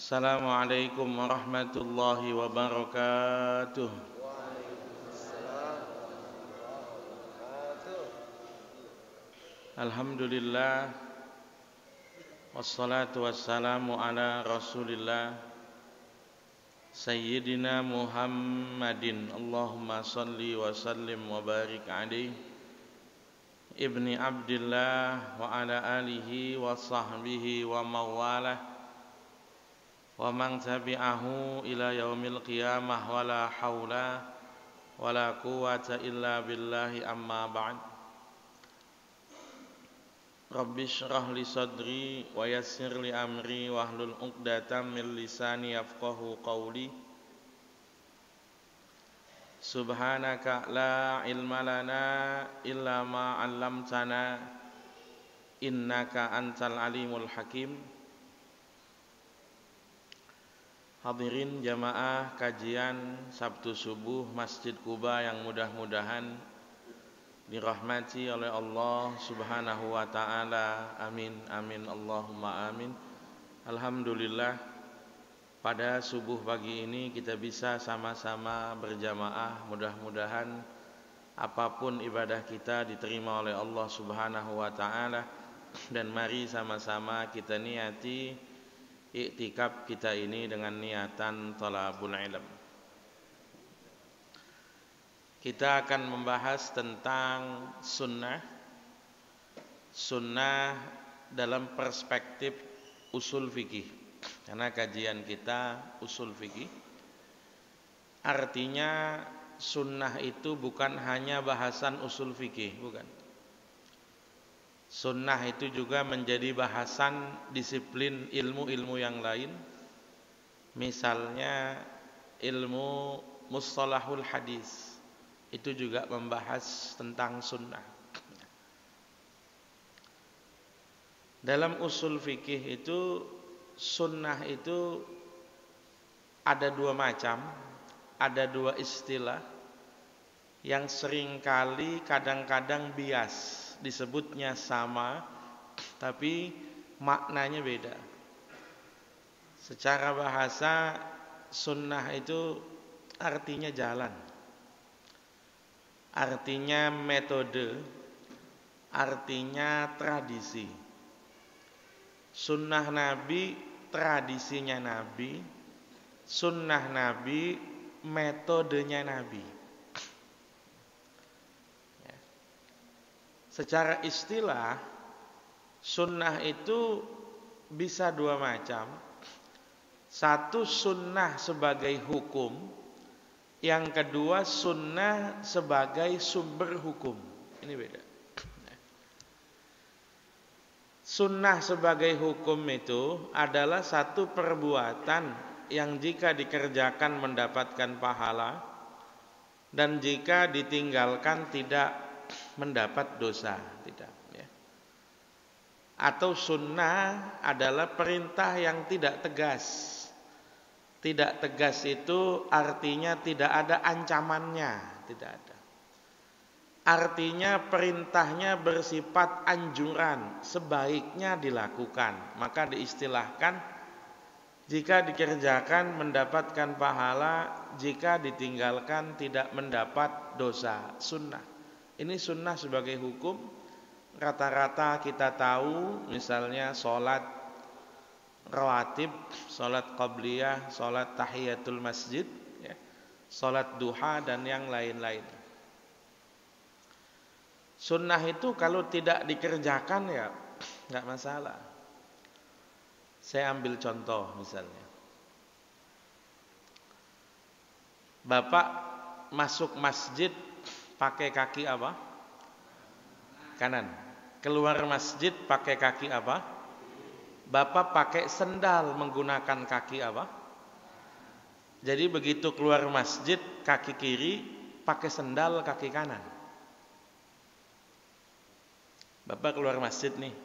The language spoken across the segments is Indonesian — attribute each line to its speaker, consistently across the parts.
Speaker 1: Assalamualaikum warahmatullahi wabarakatuh. Alhamdulillah, wassalatu wassalamu ala rasulillah Sayyidina Muhammadin. Allahumma salli wa sallim wa barik alaihi ibni Abdillah wa ala alihi wa sahbihi wa mawalah wa man tabi'ahu ila yaumil qiyamah wa la hawla wa la quwwata illa billahi amma ba'd. Rabbi shrah li sadri wa yassir li amri wahlul 'uqdatam min lisani yafqahu qawli. Subhanaka la ilma lana illa ma 'allamtana innaka antal alimul hakim. Hadirin jamaah kajian Sabtu subuh Masjid Quba yang mudah-mudahan dirahmati oleh Allah Subhanahu wa taala. Amin amin Allahumma amin. Alhamdulillah, pada subuh pagi ini kita bisa sama-sama berjamaah. Mudah-mudahan apapun ibadah kita diterima oleh Allah Subhanahu wa taala, dan mari sama-sama kita niati iktikaf kita ini dengan niatan thalabul ilm. Kita akan membahas tentang sunnah dalam perspektif usul fikih. Karena kajian kita usul fikih, artinya sunnah itu bukan hanya bahasan usul fikih, bukan. Sunnah itu juga menjadi bahasan disiplin ilmu-ilmu yang lain. Misalnya ilmu mustalahul hadis, itu juga membahas tentang sunnah. Dalam usul fikih itu, sunnah itu ada dua macam, ada dua istilah yang seringkali kadang-kadang bias disebutnya sama, tapi maknanya beda. Secara bahasa, sunnah itu artinya jalan, artinya metode, artinya tradisi. Sunnah Nabi, tradisinya Nabi. Sunnah Nabi, metodenya Nabi. Secara istilah, sunnah itu bisa dua macam. Satu, sunnah sebagai hukum. Yang kedua, sunnah sebagai sumber hukum. Ini beda. Sunnah sebagai hukum itu adalah satu perbuatan yang jika dikerjakan mendapatkan pahala, dan jika ditinggalkan tidak mendapat dosa, tidak, ya. Atau sunnah adalah perintah yang tidak tegas. Tidak tegas itu artinya tidak ada ancamannya, tidak ada. Artinya perintahnya bersifat anjuran, sebaiknya dilakukan. Maka diistilahkan jika dikerjakan mendapatkan pahala, jika ditinggalkan tidak mendapat dosa. Sunnah. Ini sunnah sebagai hukum. Rata-rata kita tahu, misalnya sholat rawatib, sholat qabliyah, sholat tahiyatul masjid, ya, sholat duha, dan yang lain-lain. Sunnah itu kalau tidak dikerjakan ya nggak masalah. Saya ambil contoh misalnya, Bapak masuk masjid pakai kaki apa? Kanan. Keluar masjid pakai kaki apa? Bapak pakai sendal menggunakan kaki apa? Jadi begitu keluar masjid kaki kiri, pakai sendal kaki kanan. Bapak keluar masjid nih.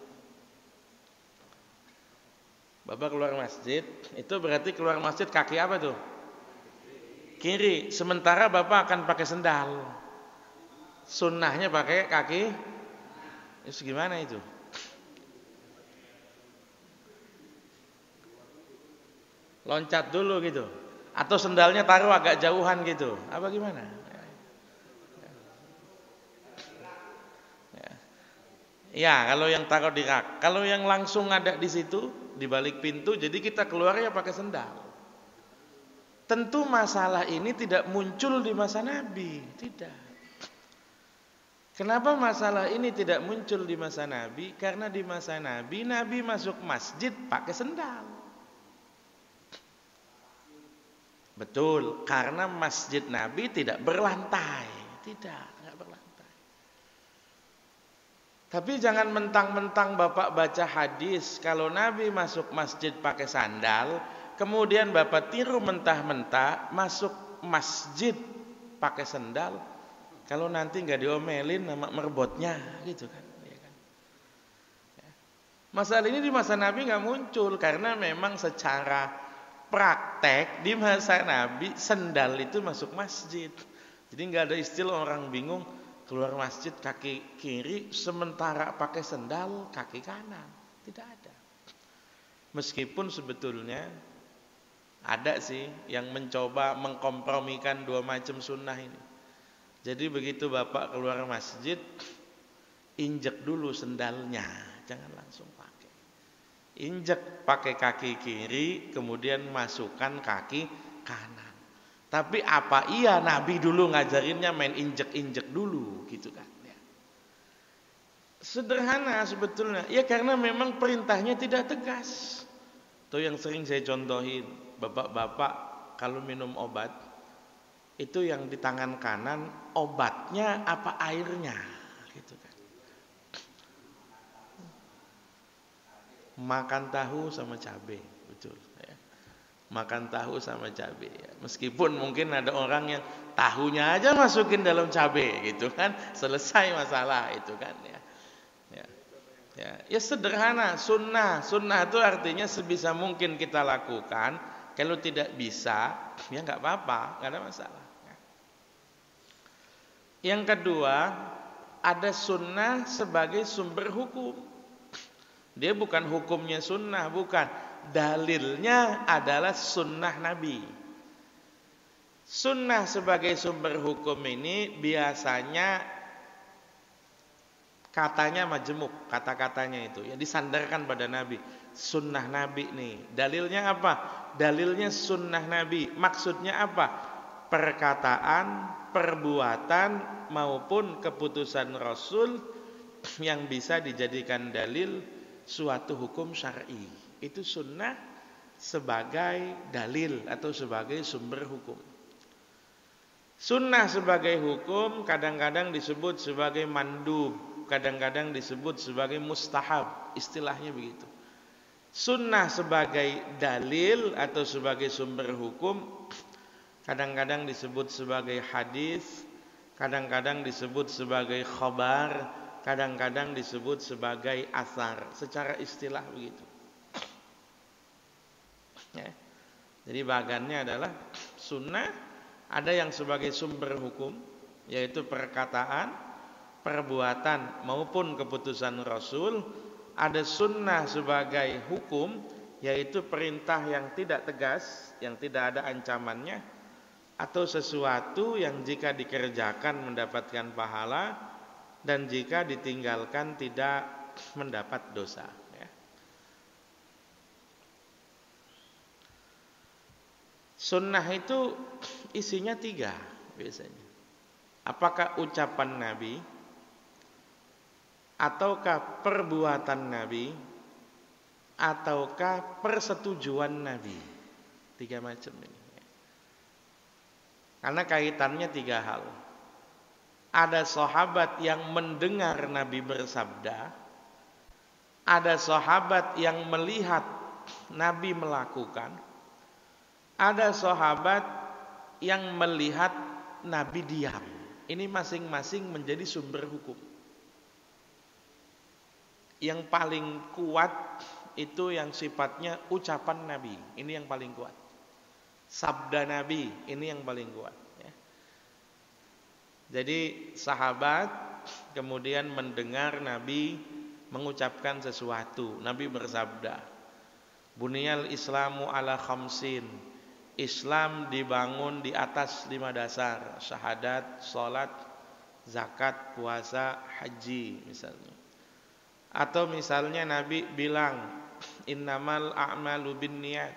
Speaker 1: Bapak keluar masjid, itu berarti keluar masjid kaki apa tuh? Kiri. Sementara Bapak akan pakai sendal. Sunnahnya pakai kaki. Itu gimana itu? Loncat dulu gitu. Atau sendalnya taruh agak jauhan gitu. Apa gimana? Ya, kalau yang taruh di rak. Kalau yang langsung ada di situ, di balik pintu, jadi kita keluar ya pakai sendal. Tentu masalah ini tidak muncul di masa Nabi, tidak. Kenapa masalah ini tidak muncul di masa Nabi? Karena di masa Nabi, Nabi masuk masjid pakai sendal. Betul, karena masjid Nabi tidak berlantai, tidak berlantai. Tapi jangan mentang-mentang Bapak baca hadis kalau Nabi masuk masjid pakai sandal, kemudian Bapak tiru mentah-mentah masuk masjid pakai sandal, kalau nanti nggak diomelin sama merbotnya, gitu kan? Ya kan? Masalah ini di masa Nabi nggak muncul karena memang secara praktek di masa Nabi sandal itu masuk masjid. Jadi nggak ada istilah orang bingung. Keluar masjid kaki kiri sementara pakai sendal kaki kanan, tidak ada. Meskipun sebetulnya ada sih yang mencoba mengkompromikan dua macam sunnah ini. Jadi begitu Bapak keluar masjid, injek dulu sendalnya, jangan langsung pakai. Injek pakai kaki kiri, kemudian masukkan kaki kanan. Tapi apa iya Nabi dulu ngajarinnya main injek-injek dulu gitu kan ya. Sederhana sebetulnya. Ya karena memang perintahnya tidak tegas. Itu yang sering saya contohin. Bapak-bapak kalau minum obat, itu yang di tangan kanan obatnya apa airnya gitu kan. Makan tahu sama cabai, betul ya. Makan tahu sama cabai ya. Meskipun mungkin ada orang yang tahunya aja masukin dalam cabai gitu kan, selesai masalah itu kan ya. Ya sederhana, sunnah itu artinya sebisa mungkin kita lakukan. Kalau tidak bisa ya nggak apa-apa, nggak ada masalah ya. Yang kedua, ada sunnah sebagai sumber hukum. Dia bukan hukumnya sunnah, bukan. Dalilnya adalah sunnah Nabi. Sunnah sebagai sumber hukum ini biasanya katanya majemuk, kata-katanya itu ya disandarkan pada Nabi. Sunnah Nabi nih. Dalilnya apa? Dalilnya sunnah Nabi. Maksudnya apa? Perkataan, perbuatan maupun keputusan Rasul yang bisa dijadikan dalil suatu hukum syar'i. Itu sunnah sebagai dalil atau sebagai sumber hukum. Sunnah sebagai hukum kadang-kadang disebut sebagai mandub, kadang-kadang disebut sebagai mustahab, istilahnya begitu. Sunnah sebagai dalil atau sebagai sumber hukum kadang-kadang disebut sebagai hadis, kadang-kadang disebut sebagai khabar, kadang-kadang disebut sebagai asar, secara istilah begitu. Ya. Jadi bagannya adalah sunnah, ada yang sebagai sumber hukum, yaitu perkataan, perbuatan maupun keputusan Rasul. Ada sunnah sebagai hukum, yaitu perintah yang tidak tegas, yang tidak ada ancamannya, atau sesuatu yang jika dikerjakan mendapatkan pahala dan jika ditinggalkan tidak mendapat dosa. Sunnah itu isinya 3 biasanya. Apakah ucapan Nabi, ataukah perbuatan Nabi, ataukah persetujuan Nabi. 3 macam ini. Karena kaitannya 3 hal. Ada sahabat yang mendengar Nabi bersabda, ada sahabat yang melihat Nabi melakukan, ada sahabat yang melihat Nabi diam. Ini masing-masing menjadi sumber hukum. Yang paling kuat itu yang sifatnya ucapan Nabi. Ini yang paling kuat. Sabda Nabi, ini yang paling kuat ya. Jadi sahabat kemudian mendengar Nabi mengucapkan sesuatu, Nabi bersabda. Buniyal Islamu ala khamsin. Islam dibangun di atas 5 dasar. Syahadat, salat, zakat, puasa, haji misalnya. Atau misalnya Nabi bilang, innamal a'malu binniyat.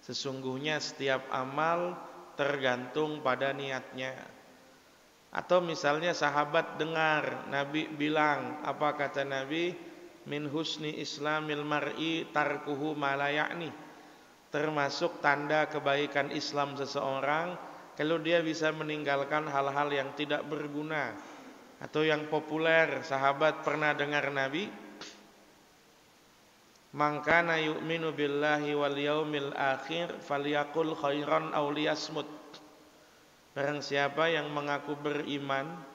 Speaker 1: Sesungguhnya setiap amal tergantung pada niatnya. Atau misalnya sahabat dengar Nabi bilang, apa kata Nabi? Min husni islamil mar'i tarkuhu ma la ya'ni. Termasuk tanda kebaikan Islam seseorang kalau dia bisa meninggalkan hal-hal yang tidak berguna. Atau yang populer, sahabat pernah dengar Nabi, man kana yu'minu billahi wal yaumil akhir falyaqul khairan aw liyasmut. Barang siapa yang mengaku beriman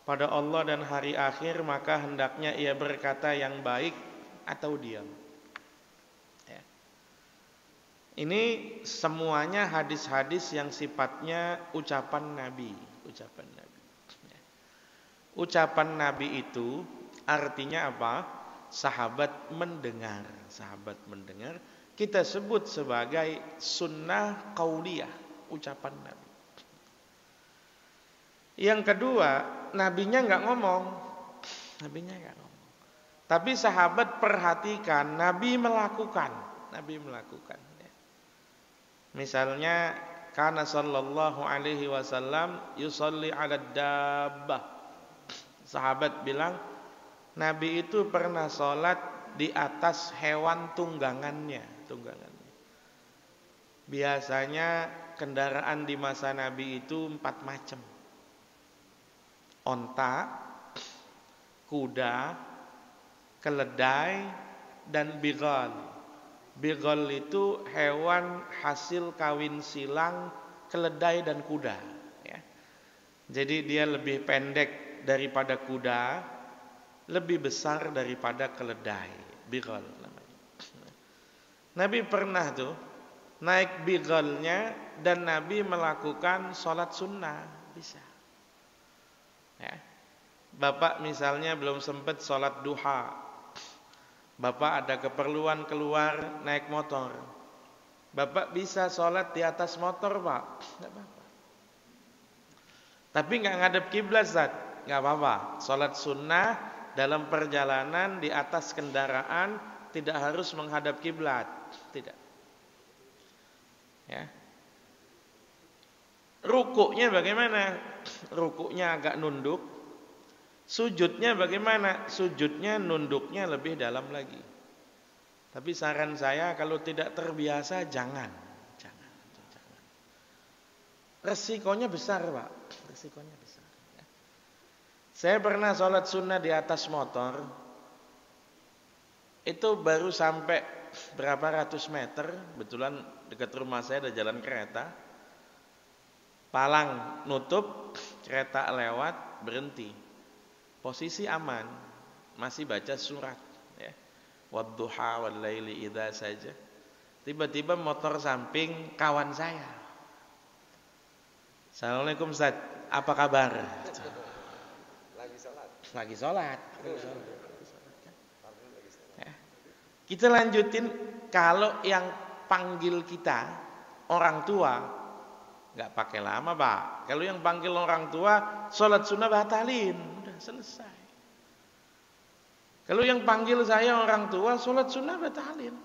Speaker 1: pada Allah dan hari akhir, maka hendaknya ia berkata yang baik atau diam. Ya. Ini semuanya hadis-hadis yang sifatnya ucapan Nabi. Ucapan Nabi. Ya. Ucapan Nabi itu artinya apa? Sahabat mendengar. Sahabat mendengar. Kita sebut sebagai sunnah qauliyah. Ucapan Nabi. Yang kedua, nabinya nggak ngomong, nabinya nggak ngomong. Tapi sahabat perhatikan, Nabi melakukan. Ya. Misalnya, kana sallallahu alaihi wasallam yusalli ala dabbah. Sahabat bilang, Nabi itu pernah sholat di atas hewan tunggangannya. Biasanya kendaraan di masa Nabi itu 4 macam. Onta, kuda, keledai, dan bighal. Bighal itu hewan hasil kawin silang keledai dan kuda. Ya. Jadi dia lebih pendek daripada kuda, lebih besar daripada keledai. Bighal namanya. Nabi pernah tuh naik bighalnya dan Nabi melakukan sholat sunnah. Bisa. Ya. Bapak misalnya belum sempat sholat duha, Bapak ada keperluan keluar naik motor, Bapak bisa sholat di atas motor, Pak, nggak apa-apa. Tapi nggak ngadep kiblat, Ustaz, nggak apa-apa. Sholat sunnah dalam perjalanan di atas kendaraan tidak harus menghadap kiblat, tidak. Ya. Rukuknya bagaimana? Rukuknya agak nunduk. Sujudnya bagaimana? Sujudnya nunduknya lebih dalam lagi. Tapi saran saya kalau tidak terbiasa jangan. Resikonya besar, Pak. Resikonya besar. Ya. Saya pernah sholat sunnah di atas motor. Itu baru sampai berapa ratus meter. Betulan dekat rumah saya ada jalan kereta. Palang nutup, kereta lewat, berhenti. Posisi aman, masih baca surat, ya. Wadduha wal laili idza saja. Tiba-tiba motor samping kawan saya. Assalamualaikum Ustaz, apa kabar? Lagi sholat. Ya. Kita lanjutin. Kalau yang panggil kita orang tua, nggak pakai lama, Pak. Kalau yang panggil orang tua, sholat sunnah batalin, udah selesai. Kalau yang panggil saya orang tua, sholat sunnah batalin.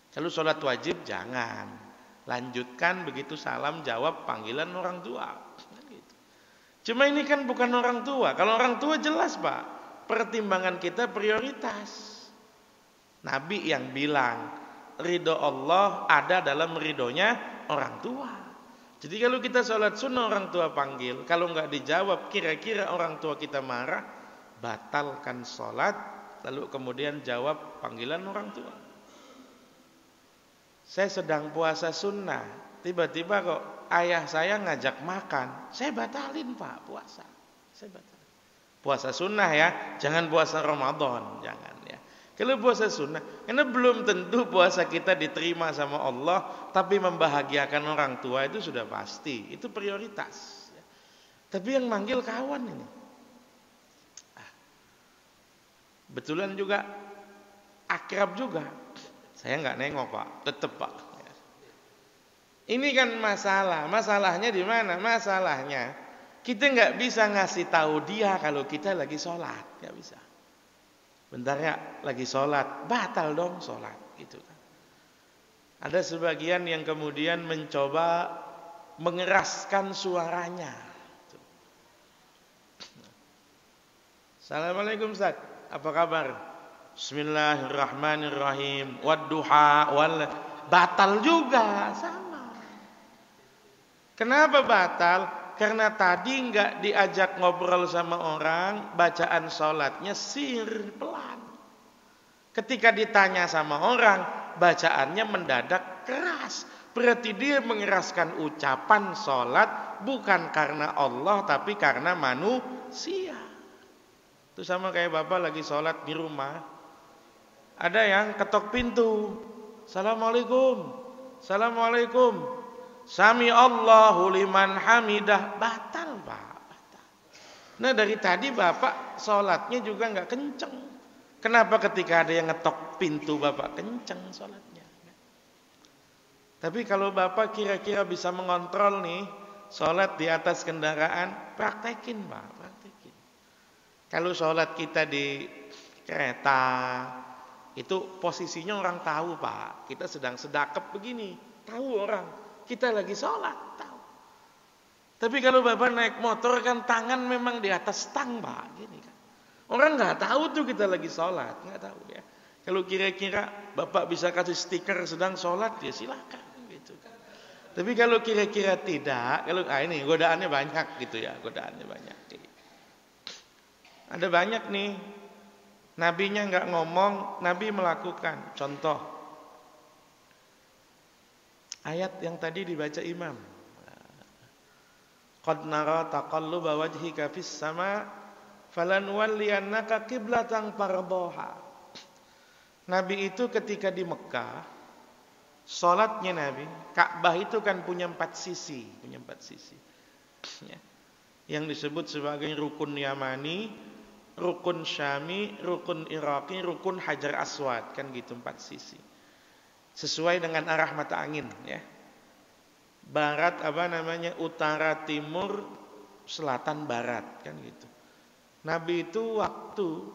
Speaker 1: Kalau sholat wajib jangan, lanjutkan begitu salam jawab panggilan orang tua. Gitu. Cuma ini kan bukan orang tua. Kalau orang tua jelas, Pak, pertimbangan kita prioritas. Nabi yang bilang ridho Allah ada dalam ridhonya orang tua. Jadi kalau kita sholat sunnah orang tua panggil, kalau nggak dijawab kira-kira orang tua kita marah, batalkan sholat, lalu kemudian jawab panggilan orang tua. Saya sedang puasa sunnah, tiba-tiba kok ayah saya ngajak makan, saya batalin, Pak, puasa. Saya batalin. Puasa sunnah ya, jangan puasa Ramadan, jangan ya. Kalau puasa sunnah, karena belum tentu puasa kita diterima sama Allah, tapi membahagiakan orang tua itu sudah pasti, itu prioritas. Tapi yang manggil kawan ini, betulan juga akrab juga, Saya nggak nengok Pak, tetep Pak. Ini kan masalahnya di mana? Masalahnya kita nggak bisa ngasih tahu dia kalau kita lagi sholat, nggak bisa. Bentar ya, lagi sholat, batal dong sholat, gitu kan. Ada sebagian yang kemudian mencoba mengeraskan suaranya. Assalamualaikum Ustaz, apa kabar? Bismillahirrahmanirrahim. Wadduha wal batal juga sama. Kenapa batal? Karena tadi nggak diajak ngobrol sama orang, bacaan sholatnya sir pelan. Ketika ditanya sama orang, bacaannya mendadak keras. Berarti dia mengeraskan ucapan sholat bukan karena Allah tapi karena manusia. Itu sama kayak bapak lagi sholat di rumah, ada yang ketok pintu, Assalamualaikum, Assalamualaikum, Sami Allahu liman hamidah, batal Pak, batal. Nah dari tadi bapak sholatnya juga nggak kenceng. Kenapa ketika ada yang ngetok pintu bapak kenceng sholatnya? Tapi kalau bapak kira-kira bisa mengontrol nih sholat di atas kendaraan, praktekin Pak, praktekin. Kalau sholat kita di kereta, itu posisinya orang tahu Pak, kita sedang sedekap begini, tahu orang, kita lagi sholat, tahu. Tapi kalau bapak naik motor kan tangan memang di atas stang Pak, gini kan. Orang nggak tahu tuh kita lagi sholat, nggak tahu ya. Kalau kira-kira bapak bisa kasih stiker sedang sholat, ya silakan gitu kan. Tapi kalau kira-kira tidak, kalau ini godaannya banyak gitu ya, godaannya banyak. Ada banyak nih, nabinya nggak ngomong, nabi melakukan. Contoh, ayat yang tadi dibaca imam. Qad nara taqalluba wajhika fis sama, falanwalliyannaka qiblatan tardhaha. Nabi itu ketika di Mekah, sholatnya Nabi, Ka'bah itu kan punya 4 sisi, ya. Yang disebut sebagai rukun Yamani, rukun Syami, rukun Iraqi, rukun Hajar Aswad, kan gitu 4 sisi. Sesuai dengan arah mata angin, ya. Barat utara, timur, selatan, barat, kan gitu. Nabi itu waktu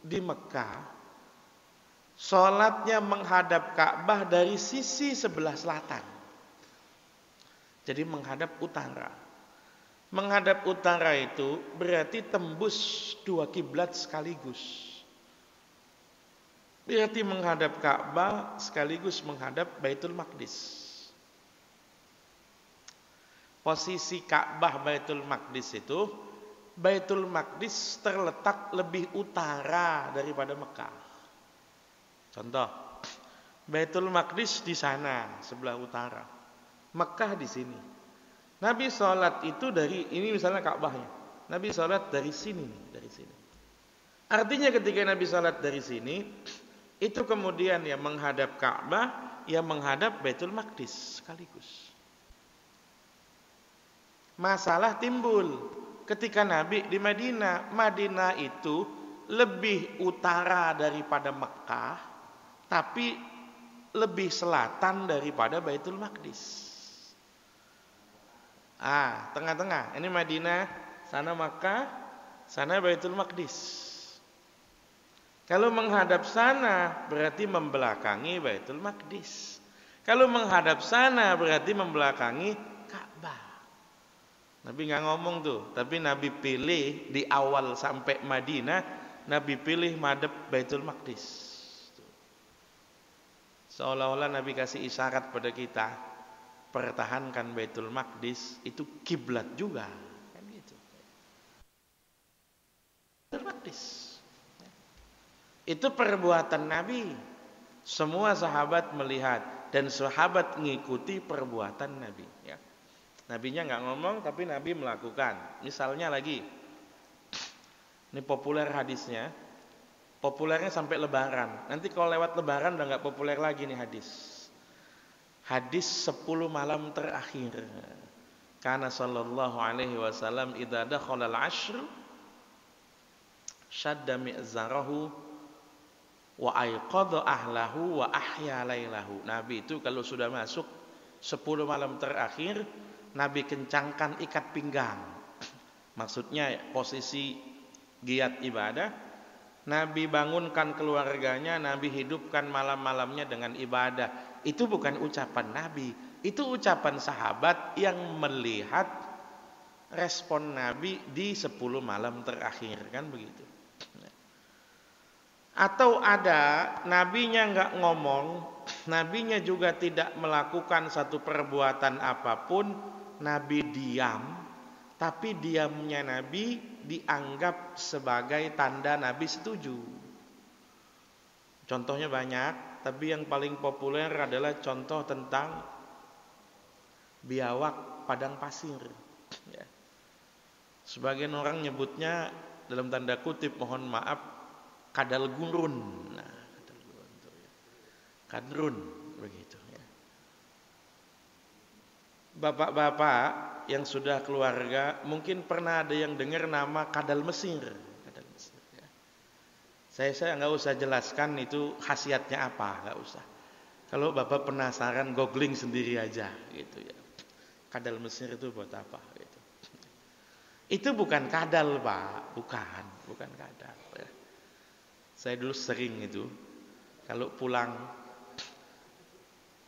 Speaker 1: di Mekah, sholatnya menghadap Ka'bah dari sisi sebelah selatan. Jadi menghadap utara. Menghadap utara itu berarti tembus 2 kiblat sekaligus. Berarti menghadap Ka'bah sekaligus menghadap Baitul Maqdis. Posisi Ka'bah Baitul Maqdis itu, Baitul Maqdis terletak lebih utara daripada Mekah. Contoh, Baitul Maqdis di sana sebelah utara, Mekah di sini. Nabi sholat itu dari ini, misalnya Ka'bahnya, Nabi sholat dari sini, dari sini. Artinya ketika Nabi sholat dari sini, itu kemudian ya menghadap Ka'bah, ya menghadap Baitul Maqdis sekaligus. Masalah timbul ketika Nabi di Madinah. Madinah itu lebih utara daripada Mekah, tapi lebih selatan daripada Baitul Maqdis. Tengah-tengah. Ini Madinah, sana Makkah, sana Baitul Maqdis. Kalau menghadap sana berarti membelakangi Baitul Maqdis. Kalau menghadap sana berarti membelakangi Ka'bah. Nabi nggak ngomong tuh, tapi Nabi pilih di awal sampai Madinah, Nabi pilih madhab Baitul Maqdis. Seolah-olah Nabi kasih isyarat pada kita, pertahankan Baitul Maqdis, itu kiblat juga, kan gitu. Baitul Maqdis. Itu perbuatan Nabi. Semua sahabat melihat dan sahabat mengikuti perbuatan Nabi, ya. Nabinya nggak ngomong tapi Nabi melakukan. Misalnya lagi, ini populer hadisnya, populernya sampai Lebaran. Nanti kalau lewat Lebaran udah nggak populer lagi nih hadis. Hadis 10 malam terakhir. Kana sallallahu alaihi wasallam idza dakhala al-'ashr syadda mi'zarahu wa aiqadha ahlahu wa ahya lailahu. Nabi itu kalau sudah masuk 10 malam terakhir, Nabi kencangkan ikat pinggang. Maksudnya posisi giat ibadah. Nabi bangunkan keluarganya, Nabi hidupkan malam-malamnya dengan ibadah. Itu bukan ucapan Nabi, itu ucapan sahabat yang melihat respon Nabi di 10 malam terakhir, kan begitu. Atau ada nabinya nggak ngomong, nabinya juga tidak melakukan satu perbuatan apapun, Nabi diam, tapi diamnya Nabi dianggap sebagai tanda Nabi setuju. Contohnya banyak, tapi yang paling populer adalah contoh tentang biawak padang pasir. Ya. Sebagian orang nyebutnya dalam tanda kutip, mohon maaf, kadal gurun. Nah, kadal gurun itu ya. Kadrun begitu ya. Bapak-bapak yang sudah keluarga mungkin pernah ada yang dengar nama kadal Mesir. Kadal Mesir ya. Saya nggak usah jelaskan itu khasiatnya apa, nggak usah. Kalau Bapak penasaran, googling sendiri aja gitu ya. Kadal Mesir itu buat apa gitu. Itu bukan kadal, Pak, bukan kadal ya. Saya dulu sering itu kalau pulang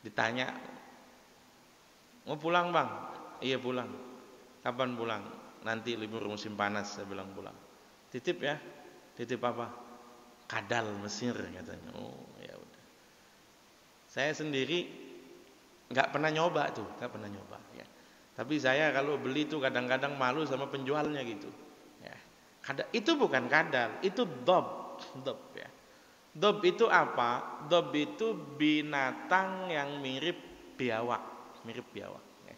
Speaker 1: ditanya, mau pulang bang? Iya pulang. Kapan pulang? Nanti libur musim panas, saya bilang pulang. Titip ya. Titip apa? Kadal Mesir katanya. Oh ya udah. Saya sendiri nggak pernah nyoba tuh, nggak pernah nyoba ya. Tapi saya kalau beli tuh kadang-kadang malu sama penjualnya gitu. Ya. Itu bukan kadal, itu dob ya. Dob itu apa? Dob itu binatang yang mirip biawak, ya.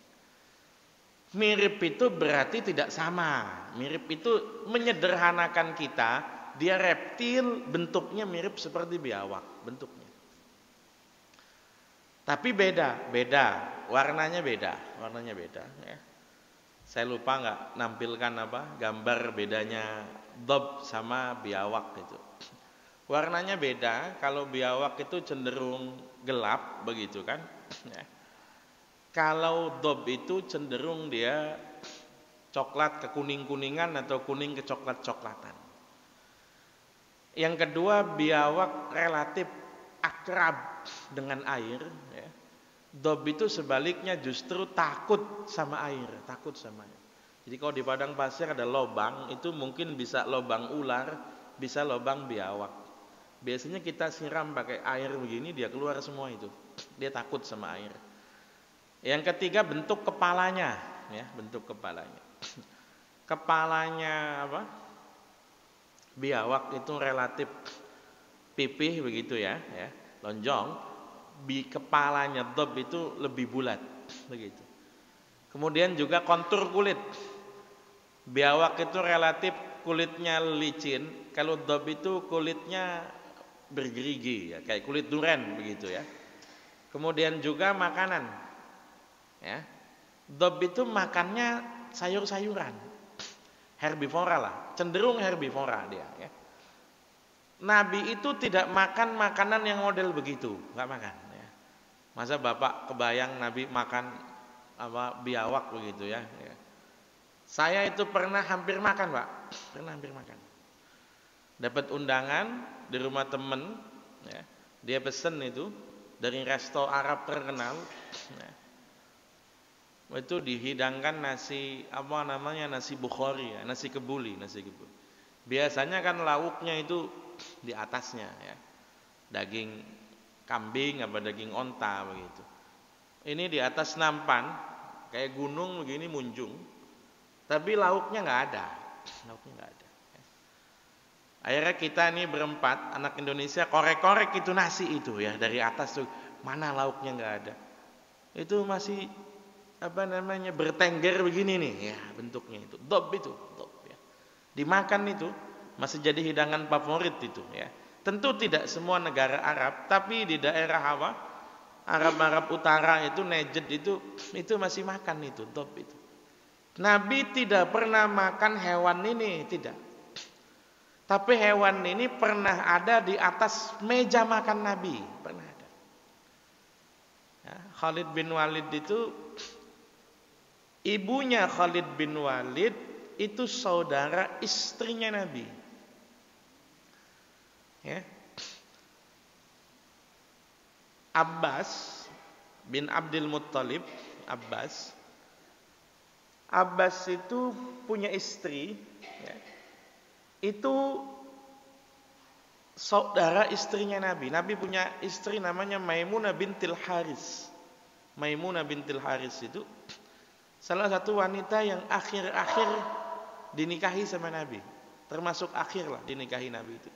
Speaker 1: Mirip itu berarti tidak sama. Mirip itu menyederhanakan kita, dia reptil, bentuknya mirip seperti biawak, bentuknya. Tapi beda, warnanya beda ya. Saya lupa nggak nampilkan gambar bedanya dob sama biawak itu. Warnanya beda, kalau biawak itu cenderung gelap begitu kan. Ya. Kalau dob itu cenderung dia coklat ke kuning-kuningan atau kuning ke coklat-coklatan. Yang kedua, biawak relatif akrab dengan air ya. Dob itu sebaliknya justru takut sama air. Jadi kalau di padang pasir ada lobang, itu mungkin bisa lobang ular, bisa lobang biawak. Biasanya kita siram pakai air begini, dia keluar semua itu. Dia takut sama air. Yang ketiga, bentuk kepalanya ya, bentuk kepalanya. Kepalanya biawak itu relatif pipih begitu ya, lonjong. Kepalanya dob itu lebih bulat begitu. Kemudian juga kontur kulit. Biawak itu relatif kulitnya licin, kalau dob itu kulitnya bergerigi ya, kayak kulit duren begitu ya. Kemudian juga makanan ya. Dob itu makannya sayur-sayuran, herbivora lah, cenderung herbivora dia ya. Nabi itu tidak makan makanan yang model begitu, nggak makan ya. Masa Bapak kebayang Nabi makan biawak begitu ya. Saya itu pernah hampir makan, Pak. Dapat undangan di rumah temen ya. Dia pesen itu dari resto Arab terkenal ya. Itu dihidangkan nasi nasi Bukhari ya, nasi kebuli. Biasanya kan lauknya itu di atasnya ya. Daging kambing daging onta begitu. Ini di atas nampan kayak gunung begini munjung. Tapi lauknya nggak ada. Akhirnya kita nih berempat anak Indonesia korek-korek itu nasi itu ya, dari atas tuh mana lauknya nggak ada. Itu masih bertengger begini nih ya, bentuknya itu dob ya. Dimakan itu masih jadi hidangan favorit itu ya. Tentu tidak semua negara Arab, tapi di daerah Arab Utara itu Najd itu masih makan itu dob itu. Nabi tidak pernah makan hewan ini, tidak. Tapi hewan ini pernah ada di atas meja makan Nabi, pernah ada. Ya, Khalid bin Walid itu, ibunya Khalid bin Walid itu saudara istrinya Nabi. Ya. Abbas bin Abdul Muttalib, Abbas itu punya istri, ya, itu saudara istrinya Nabi. Nabi punya istri namanya Maimunah bintil Haris. Maimunah bintil Haris itu salah satu wanita yang akhir-akhir dinikahi sama Nabi, termasuk akhir lah dinikahi Nabi itu.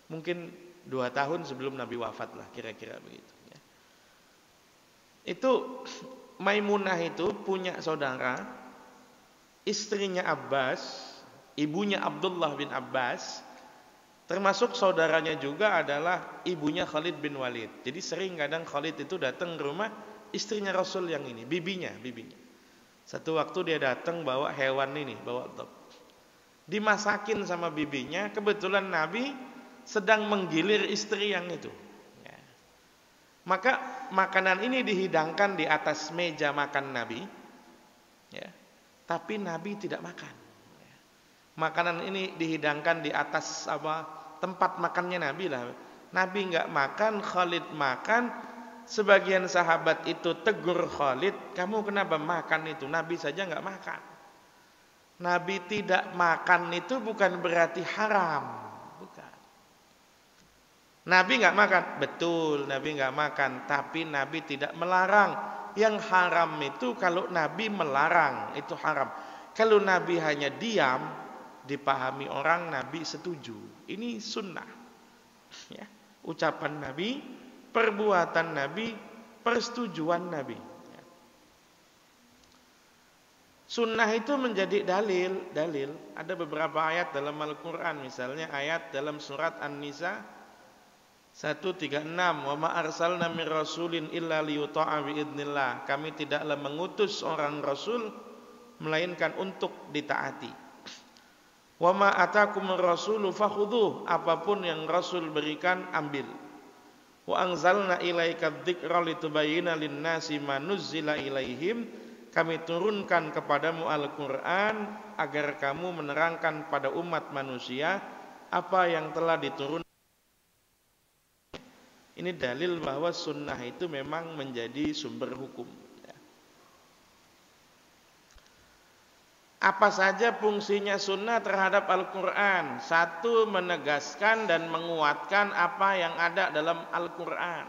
Speaker 1: Mungkin 2 tahun sebelum Nabi wafat lah, kira-kira begitu. Ya. Itu Maimunah itu punya saudara, istrinya Abbas, ibunya Abdullah bin Abbas, termasuk saudaranya juga adalah ibunya Khalid bin Walid. Jadi sering kadang Khalid itu datang ke rumah istrinya Rasul yang ini, bibinya. Satu waktu dia datang bawa hewan ini, bawa dog. Dimasakin sama bibinya, kebetulan Nabi sedang menggilir istri yang itu. Ya. Maka makanan ini dihidangkan di atas meja makan Nabi. Ya. Tapi Nabi tidak makan. Ya. Makanan ini dihidangkan di atas tempat makannya Nabi lah. Nabi nggak makan, Khalid makan. Sebagian sahabat itu tegur Khalid, kamu kenapa makan itu? Nabi saja nggak makan. Nabi tidak makan itu bukan berarti haram. Bukan. Nabi nggak makan, betul Nabi nggak makan, tapi Nabi tidak melarang. Yang haram itu kalau Nabi melarang, itu haram. Kalau Nabi hanya diam, dipahami orang Nabi setuju. Ini sunnah. Ya. Ucapan Nabi, perbuatan Nabi, persetujuan Nabi. Ya. Sunnah itu menjadi dalil. Ada beberapa ayat dalam Al-Quran, misalnya ayat dalam surat An-Nisa 136, wa ma arsalna min rasulin illa liyuta'a biidznillah. Kami tidaklah mengutus orang rasul melainkan untuk ditaati. Wa ma atakumur rasulu fakhudhuh. Apapun yang Rasul berikan, ambil. Wa anzalna ilaika dzikra litubayyana lin-nasi ma nuzzila ilaihim. Kami turunkan kepadamu Al-Qur'an agar kamu menerangkan pada umat manusia apa yang telah diturunkan. Ini dalil bahwa sunnah itu memang menjadi sumber hukum. Apa saja fungsinya sunnah terhadap Al-Quran? Satu, menegaskan dan menguatkan apa yang ada dalam Al-Quran.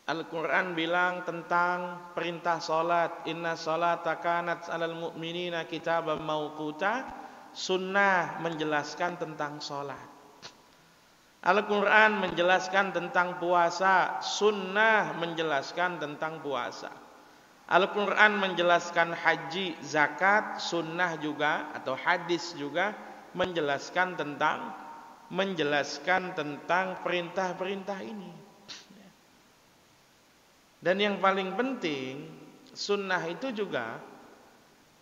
Speaker 1: Al-Quran bilang tentang perintah salat, inna salata kanat 'alal mu'minina kitaban mauquta. Sunnah menjelaskan tentang salat. Al-Quran menjelaskan tentang puasa, sunnah menjelaskan tentang puasa. Al-Quran menjelaskan haji, zakat, sunnah juga atau hadis juga menjelaskan tentang perintah-perintah ini. Dan yang paling penting, sunnah itu juga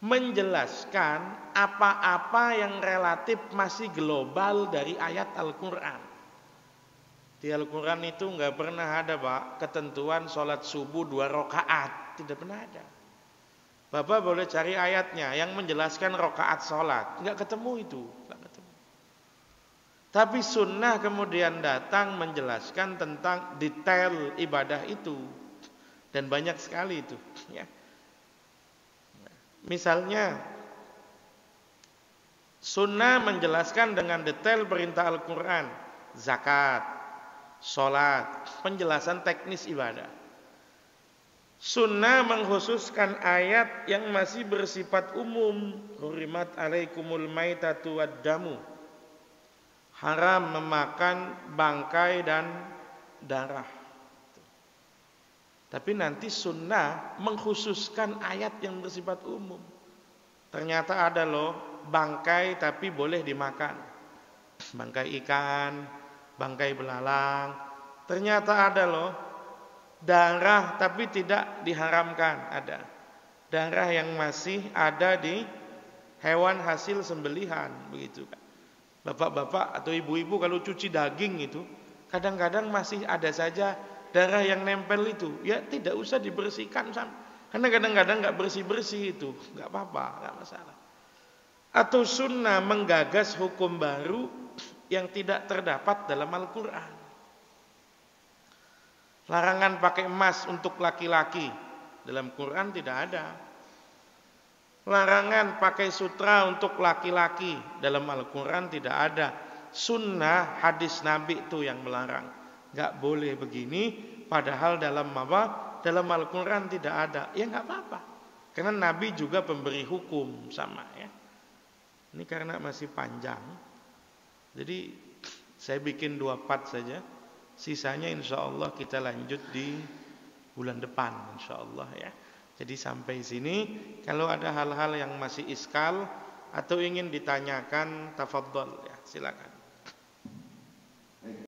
Speaker 1: menjelaskan apa-apa yang relatif masih global dari ayat Al-Quran. Di Al-Quran itu nggak pernah ada Pak ketentuan sholat subuh 2 rakaat, tidak pernah ada. Bapak boleh cari ayatnya yang menjelaskan rakaat sholat, nggak ketemu itu, nggak ketemu. Tapi sunnah kemudian datang menjelaskan tentang detail ibadah itu, dan banyak sekali itu. Ya. Misalnya sunnah menjelaskan dengan detail perintah Al-Quran, zakat, sholat, penjelasan teknis ibadah. Sunnah mengkhususkan ayat yang masih bersifat umum. Hurimat alaikumul maitatu waddamu. Haram memakan bangkai dan darah. Tapi nanti sunnah mengkhususkan ayat yang bersifat umum. Ternyata ada loh bangkai tapi boleh dimakan. Bangkai ikan, bangkai belalang. Ternyata ada loh darah tapi tidak diharamkan, ada. Darah yang masih ada di hewan hasil sembelihan, begitu kan. Bapak-bapak atau ibu-ibu kalau cuci daging itu kadang-kadang masih ada saja darah yang nempel itu, ya tidak usah dibersihkan karena kadang-kadang nggak bersih-bersih itu, nggak apa-apa, nggak masalah. Atau sunnah menggagas hukum baru yang tidak terdapat dalam Al-Quran. Larangan pakai emas untuk laki-laki dalam Quran tidak ada. Larangan pakai sutra untuk laki-laki dalam Al-Quran tidak ada. Sunnah hadis Nabi itu yang melarang. Gak boleh begini, padahal dalam apa? Dalam Al-Quran tidak ada. Ya gak apa-apa. Karena Nabi juga pemberi hukum sama ya. Ini karena masih panjang. Jadi saya bikin 2 part saja. Sisanya insya Allah kita lanjut di bulan depan insya Allah ya. Jadi sampai sini, kalau ada hal-hal yang masih iskal atau ingin ditanyakan, tafadhol ya, silakan.